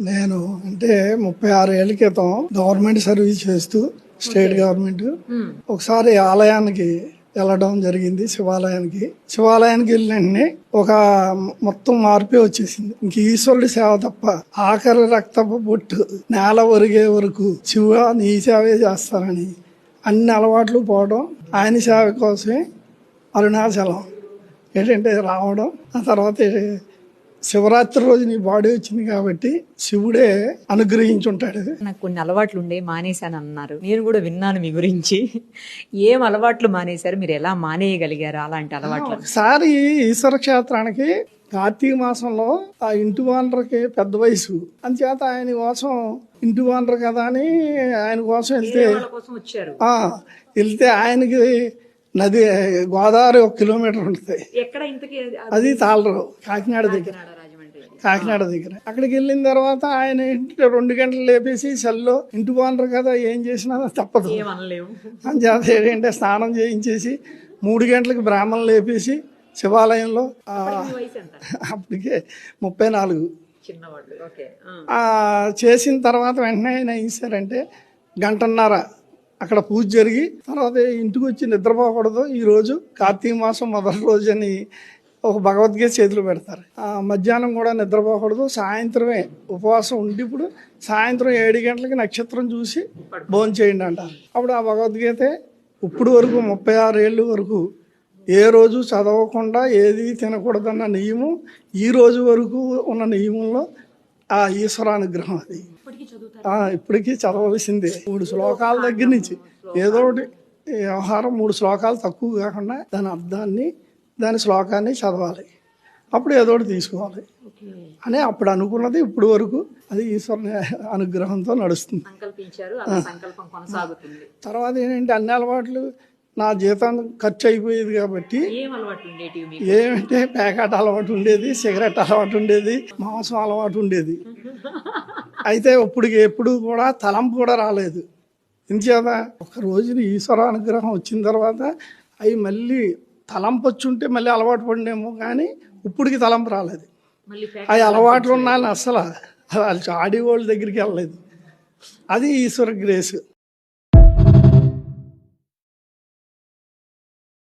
నేను అంటే 36 ఏళ్ల క్రితం గవర్నమెంట్ సర్వీస్ చేస్తూ స్టేట్ గవర్నమెంట్ ఒకసారి ఆలయానికి వెళ్ళడం జరిగింది. శివాలయానికి వెళ్ళిన ఒక మొత్తం మార్పే వచ్చేసింది. ఇంక ఈశ్వరుడి సేవ తప్ప ఆఖరి రక్తపు బొట్టు నేల ఒరిగే వరకు శివ నీ సేవే చేస్తానని అన్ని అలవాట్లు పోవడం, ఆయన సేవ కోసమే అరుణాచలం ఏంటంటే రావడం. ఆ తర్వాత శివరాత్రి రోజు నీ బాడీ వచ్చింది కాబట్టి శివుడే అనుగ్రహించుంటాడు. నాకు కొన్ని అలవాట్లు ఉండే మానేశాను అన్నారు. నేను కూడా విన్నాను మీ గురించి. ఏం అలవాట్లు మానేశారు, మీరు ఎలా మానేయగలిగారు అలాంటి అలవాట్లు? ఒకసారి ఈశ్వర క్షేత్రానికి కార్తీక మాసంలో ఆ ఇంటి వానరకి పెద్ద వయసు, అంచేత ఆయన కోసం ఇంటి వానరు కదా అని ఆయన కోసం వెళ్తే ఆయనకి నది గోదావరి 1 కిలోమీటర్ ఉంటుంది. అది తాళరావు, కాకినాడ దగ్గర. అక్కడికి వెళ్ళిన తర్వాత ఆయన 2 గంటలు లేపేసి సెల్లో ఇంటి బాగుంటారు కదా, ఏం చేసినా తప్పదు అని ఏంటంటే స్నానం చేయించేసి 3 గంటలకు బ్రాహ్మణులు లేపేసి శివాలయంలో అప్పటికే 34 చేసిన తర్వాత వెంటనే ఆయన ఏం చేశారంటే 1.5 గంట అక్కడ పూజ జరిగి తర్వాత ఇంటికి వచ్చి నిద్రపోకూడదు, ఈరోజు కార్తీక మాసం మొదటి రోజు అని ఒక భగవద్గీత చేతులు పెడతారు. మధ్యాహ్నం కూడా నిద్రపోకూడదు, సాయంత్రమే ఉపవాసం ఉండి ఇప్పుడు సాయంత్రం 7 గంటలకి నక్షత్రం చూసి భోజనం చేయండి అంటారు. అప్పుడు ఆ భగవద్గీత ఇప్పుడు వరకు 36 ఏళ్ళు వరకు ఏ రోజు చదవకుండా ఏది తినకూడదన్న నియమం ఈ రోజు వరకు ఉన్న నియమంలో ఆ ఈశ్వర అనుగ్రహం. అది ఇప్పటికీ చదవలసిందే. 3 శ్లోకాల దగ్గర నుంచి ఏదో ఒకటి వ్యవహారం 3 శ్లోకాలు తక్కువ కాకుండా దాని అర్థాన్ని దాని శ్లోకాన్ని చదవాలి, అప్పుడు ఏదో ఒకటి తీసుకోవాలి అని అప్పుడు అనుకున్నది ఇప్పుడు వరకు అది ఈశ్వరుని అనుగ్రహంతో నడుస్తుంది. తర్వాత ఏంటంటే అన్ని అలవాట్లు నా జీతం ఖర్చు అయిపోయేది కాబట్టి ఏమంటే ప్యాకెట్ అలవాటు ఉండేది, సిగరెట్ అలవాటు ఉండేది, మాంసం అలవాటు ఉండేది. అయితే ఎప్పుడు కూడా తలంపు కూడా రాలేదు. ఇంచేత ఒక రోజున ఈశ్వర అనుగ్రహం వచ్చిన తర్వాత అవి మళ్ళీ తలంపు వచ్చి ఉంటే మళ్ళీ అలవాటు పడినేమో, కానీ ఇప్పటికి తలంపు రాలేదు. అవి అలవాట్లు ఉన్నాయని అసలు ఆడి వాళ్ళ దగ్గరికి వెళ్ళలేదు. అది ఈశ్వర గ్రేస్.